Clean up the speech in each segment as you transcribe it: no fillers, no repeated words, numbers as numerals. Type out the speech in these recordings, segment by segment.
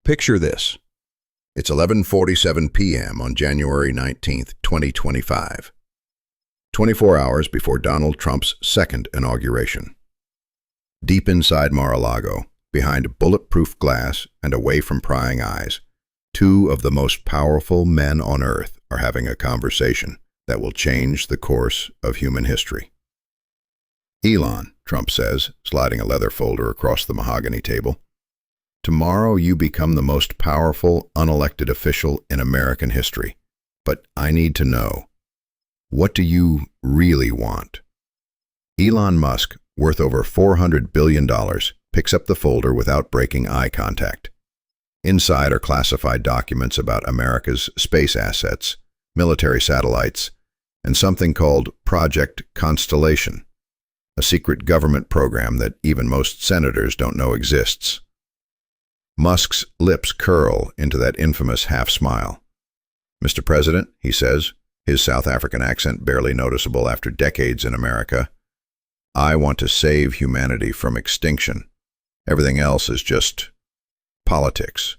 Picture this. It's 11:47 p.m. on January 19th, 2025, 24 hours before Donald Trump's second inauguration. Deep inside Mar-a-Lago, behind bulletproof glass and away from prying eyes, two of the most powerful men on Earth are having a conversation that will change the course of human history. Elon, Trump says, sliding a leather folder across the mahogany table, tomorrow you become the most powerful unelected official in American history. But I need to know, what do you really want? Elon Musk, worth over $400 billion, picks up the folder without breaking eye contact. Inside are classified documents about America's space assets, military satellites, and something called Project Constellation, a secret government program that even most senators don't know exists. Musk's lips curl into that infamous half-smile. "Mr. President," he says, his South African accent barely noticeable after decades in America, "I want to save humanity from extinction. Everything else is just politics."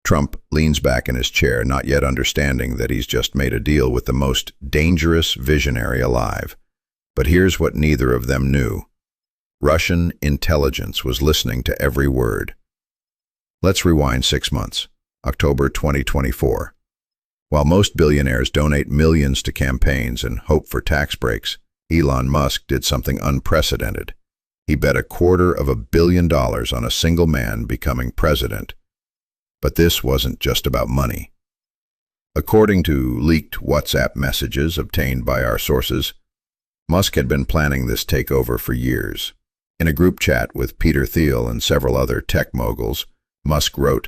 Trump leans back in his chair, not yet understanding that he's just made a deal with the most dangerous visionary alive. But here's what neither of them knew. Russian intelligence was listening to every word. Let's rewind 6 months, October 2024. While most billionaires donate millions to campaigns and hope for tax breaks, Elon Musk did something unprecedented. He bet $250 million on a single man becoming president. But this wasn't just about money. According to leaked WhatsApp messages obtained by our sources, Musk had been planning this takeover for years. In a group chat with Peter Thiel and several other tech moguls, Musk wrote,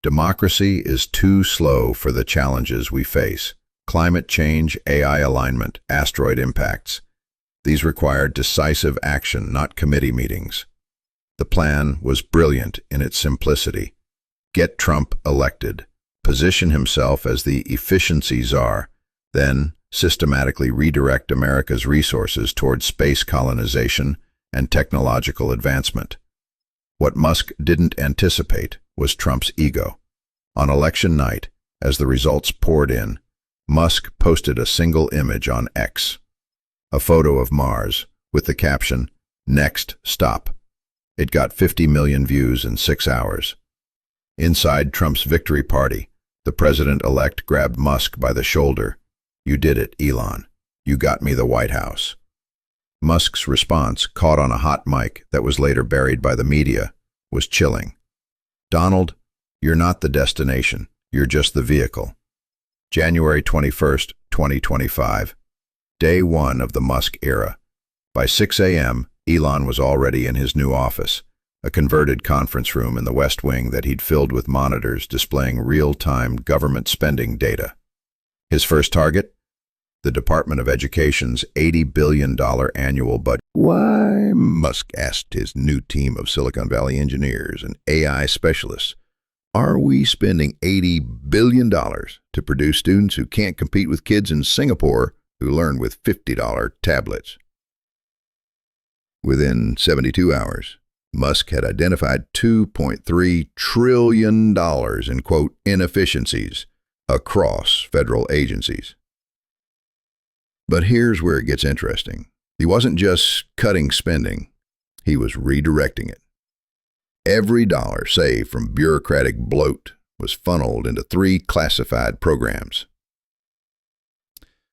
"Democracy is too slow for the challenges we face. Climate change, AI alignment, asteroid impacts. These require decisive action, not committee meetings." The plan was brilliant in its simplicity. Get Trump elected, position himself as the efficiency czar, then systematically redirect America's resources towards space colonization and technological advancement. What Musk didn't anticipate was Trump's ego. On election night, as the results poured in, Musk posted a single image on X, a photo of Mars, with the caption, "Next stop." It got 50 million views in 6 hours. Inside Trump's victory party, the president-elect grabbed Musk by the shoulder. "You did it, Elon. You got me the White House." Musk's response, caught on a hot mic that was later buried by the media, was chilling. "Donald, you're not the destination. You're just the vehicle." January 21st, 2025, day one of the Musk era. By 6 a.m., Elon was already in his new office, a converted conference room in the West Wing that he'd filled with monitors displaying real-time government spending data. His first target? The Department of Education's $80 billion annual budget. "Why," Musk asked his new team of Silicon Valley engineers and AI specialists, "are we spending $80 billion to produce students who can't compete with kids in Singapore who learn with $50 tablets?" Within 72 hours, Musk had identified $2.3 trillion in, quote, inefficiencies across federal agencies. But here's where it gets interesting. He wasn't just cutting spending, he was redirecting it. Every dollar saved from bureaucratic bloat was funneled into 3 classified programs.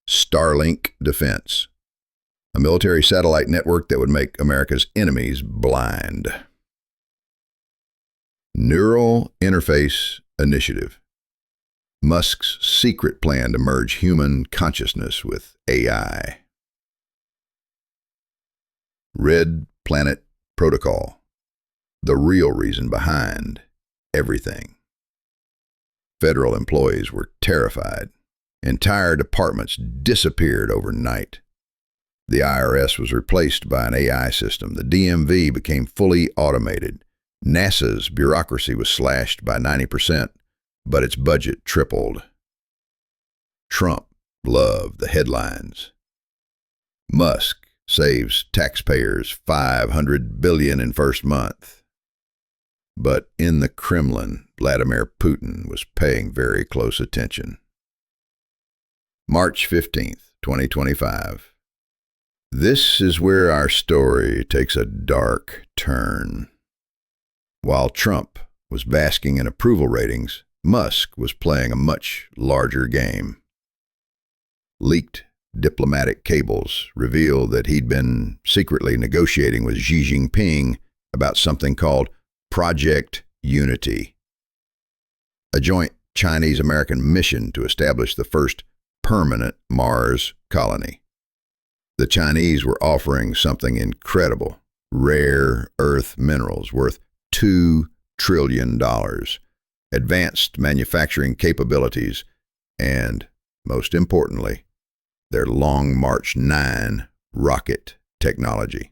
Starlink Defense, a military satellite network that would make America's enemies blind. Neural Interface Initiative, Musk's secret plan to merge human consciousness with AI. Red Planet Protocol, the real reason behind everything. Federal employees were terrified. Entire departments disappeared overnight. The IRS was replaced by an AI system. The DMV became fully automated. NASA's bureaucracy was slashed by 90%, but its budget tripled. Trump loved the headlines. Musk saves taxpayers $500 billion in first month. But in the Kremlin, Vladimir Putin was paying very close attention. March 15th, 2025. This is where our story takes a dark turn. While Trump was basking in approval ratings, Musk was playing a much larger game. Leaked diplomatic cables reveal that he'd been secretly negotiating with Xi Jinping about something called Project Unity, a joint Chinese-American mission to establish the first permanent Mars colony. The Chinese were offering something incredible, rare earth minerals worth $2 trillion, advanced manufacturing capabilities, and, most importantly, their Long March 9 rocket technology.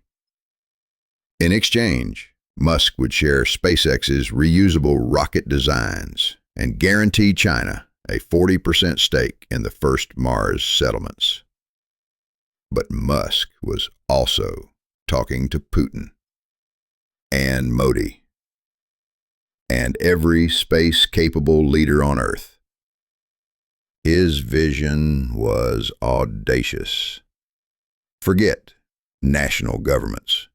In exchange, Musk would share SpaceX's reusable rocket designs and guarantee China a 40% stake in the first Mars settlements. But Musk was also talking to Putin and Modi and every space-capable leader on Earth. His vision was audacious. Forget national governments.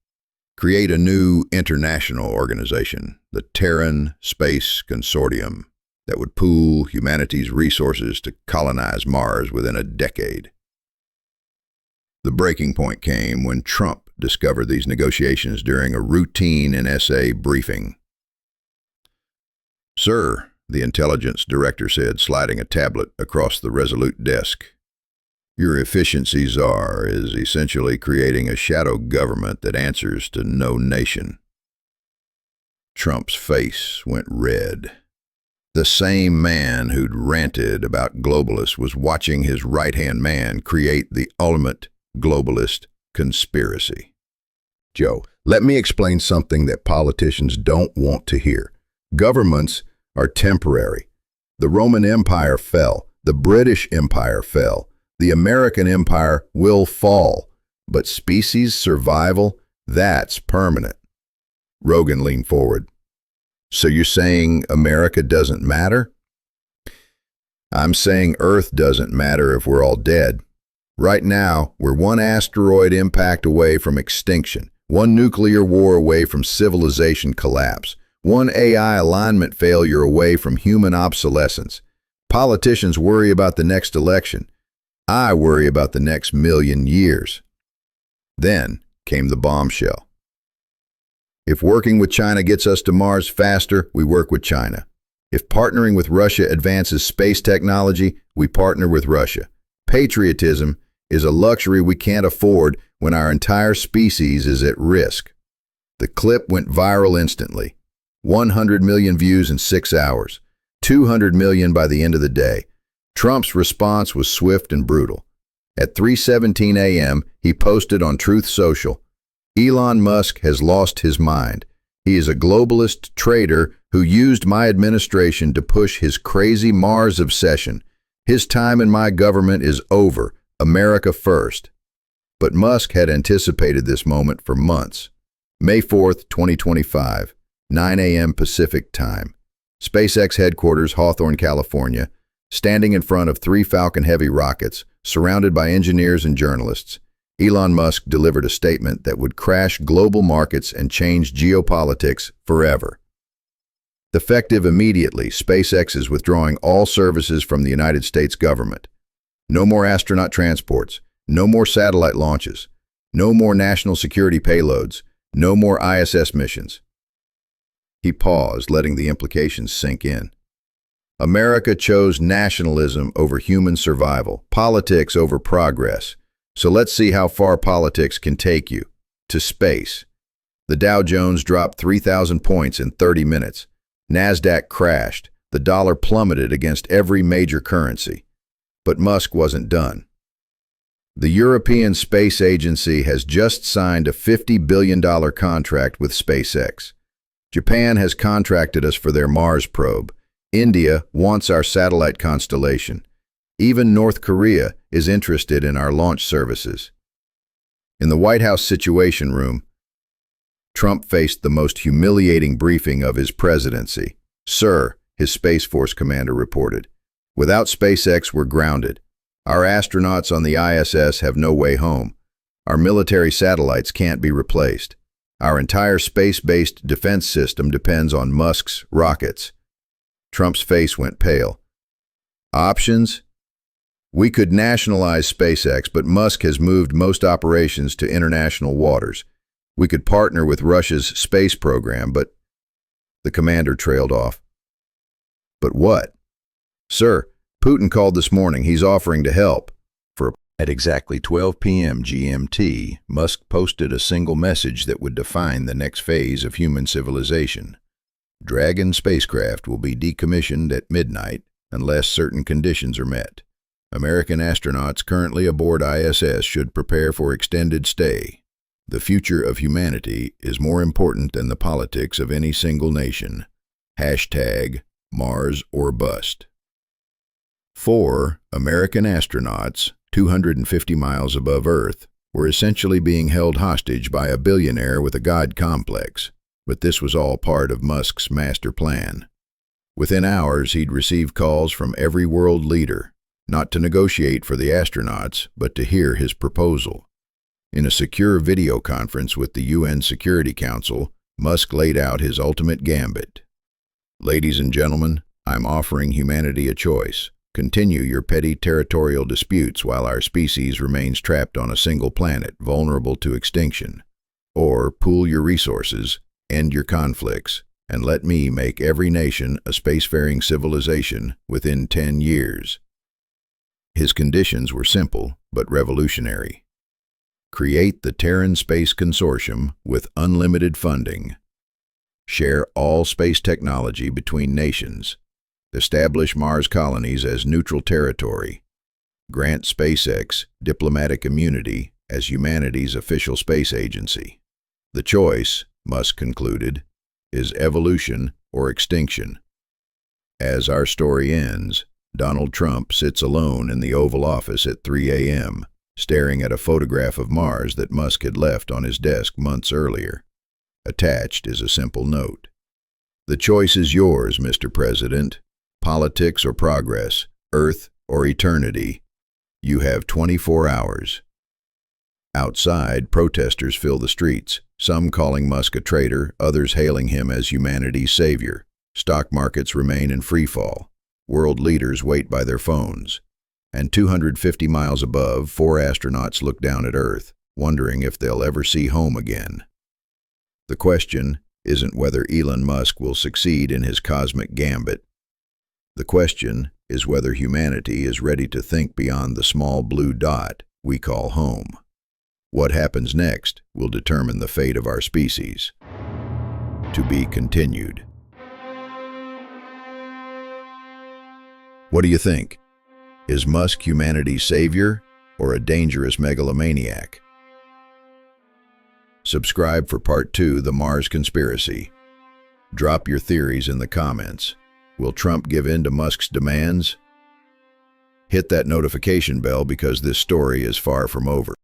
Create a new international organization, the Terran Space Consortium, that would pool humanity's resources to colonize Mars within a decade. The breaking point came when Trump discovered these negotiations during a routine NSA briefing. "Sir," the intelligence director said, sliding a tablet across the resolute desk, "your efficiency czar is essentially creating a shadow government that answers to no nation." Trump's face went red. The same man who'd ranted about globalists was watching his right-hand man create the ultimate globalist conspiracy. Joe, let me explain something that politicians don't want to hear. Governments are temporary. The Roman Empire fell. The British Empire fell. The American Empire will fall. But species survival, that's permanent. Rogan leaned forward. "So you're saying America doesn't matter?" "I'm saying Earth doesn't matter if we're all dead. Right now, we're one asteroid impact away from extinction, one nuclear war away from civilization collapse, one AI alignment failure away from human obsolescence. Politicians worry about the next election. I worry about the next million years." Then came the bombshell. "If working with China gets us to Mars faster, we work with China. If partnering with Russia advances space technology, we partner with Russia. Patriotism is a luxury we can't afford when our entire species is at risk." The clip went viral instantly. 100 million views in 6 hours. 200 million by the end of the day. Trump's response was swift and brutal. At 3:17 a.m., he posted on Truth Social, "Elon Musk has lost his mind. He is a globalist traitor who used my administration to push his crazy Mars obsession. His time in my government is over. America first." But Musk had anticipated this moment for months. May 4th, 2025, 9 a.m. Pacific Time. SpaceX headquarters, Hawthorne, California, standing in front of 3 Falcon Heavy rockets, surrounded by engineers and journalists. Elon Musk delivered a statement that would crash global markets and change geopolitics forever. Effective immediately, SpaceX is withdrawing all services from the United States government. No more astronaut transports, no more satellite launches, no more national security payloads, no more ISS missions. He paused, letting the implications sink in. America chose nationalism over human survival, politics over progress. So let's see how far politics can take you. To space. The Dow Jones dropped 3,000 points in 30 minutes. NASDAQ crashed. The dollar plummeted against every major currency. But Musk wasn't done. The European Space Agency has just signed a $50 billion contract with SpaceX. Japan has contracted us for their Mars probe. India wants our satellite constellation. Even North Korea is interested in our launch services. In the White House Situation Room, Trump faced the most humiliating briefing of his presidency. "Sir," his Space Force commander reported, "without SpaceX, we're grounded. Our astronauts on the ISS have no way home. Our military satellites can't be replaced. Our entire space-based defense system depends on Musk's rockets." Trump's face went pale. "Options? We could nationalize SpaceX, but Musk has moved most operations to international waters. We could partner with Russia's space program, but—" The commander trailed off. "But what?" "Sir, Putin called this morning. He's offering to help." At exactly 12 p.m. GMT, Musk posted a single message that would define the next phase of human civilization. Dragon spacecraft will be decommissioned at midnight unless certain conditions are met. American astronauts currently aboard ISS should prepare for extended stay. The future of humanity is more important than the politics of any single nation. Hashtag Mars or bust. 4 American astronauts, 250 miles above Earth, were essentially being held hostage by a billionaire with a God complex. But this was all part of Musk's master plan. Within hours, he'd receive calls from every world leader, not to negotiate for the astronauts, but to hear his proposal. In a secure video conference with the UN Security Council, Musk laid out his ultimate gambit. "Ladies and gentlemen, I'm offering humanity a choice. Continue your petty territorial disputes while our species remains trapped on a single planet, vulnerable to extinction. Or pool your resources, end your conflicts, and let me make every nation a spacefaring civilization within 10 years. His conditions were simple but revolutionary. Create the Terran Space Consortium with unlimited funding. Share all space technology between nations. Establish Mars colonies as neutral territory. Grant SpaceX diplomatic immunity as humanity's official space agency. The choice," Musk concluded, "is evolution or extinction." As our story ends, Donald Trump sits alone in the Oval Office at 3 a.m., staring at a photograph of Mars that Musk had left on his desk months earlier. Attached is a simple note. "The choice is yours, Mr. President. Politics or progress, Earth or eternity. You have 24 hours. Outside, protesters fill the streets, some calling Musk a traitor, others hailing him as humanity's savior. Stock markets remain in freefall. World leaders wait by their phones. And 250 miles above, 4 astronauts look down at Earth, wondering if they'll ever see home again. The question isn't whether Elon Musk will succeed in his cosmic gambit. The question is whether humanity is ready to think beyond the small blue dot we call home. What happens next will determine the fate of our species. To be continued. What do you think? Is Musk humanity's savior or a dangerous megalomaniac? Subscribe for Part 2, The Mars Conspiracy. Drop your theories in the comments. Will Trump give in to Musk's demands? Hit that notification bell because this story is far from over.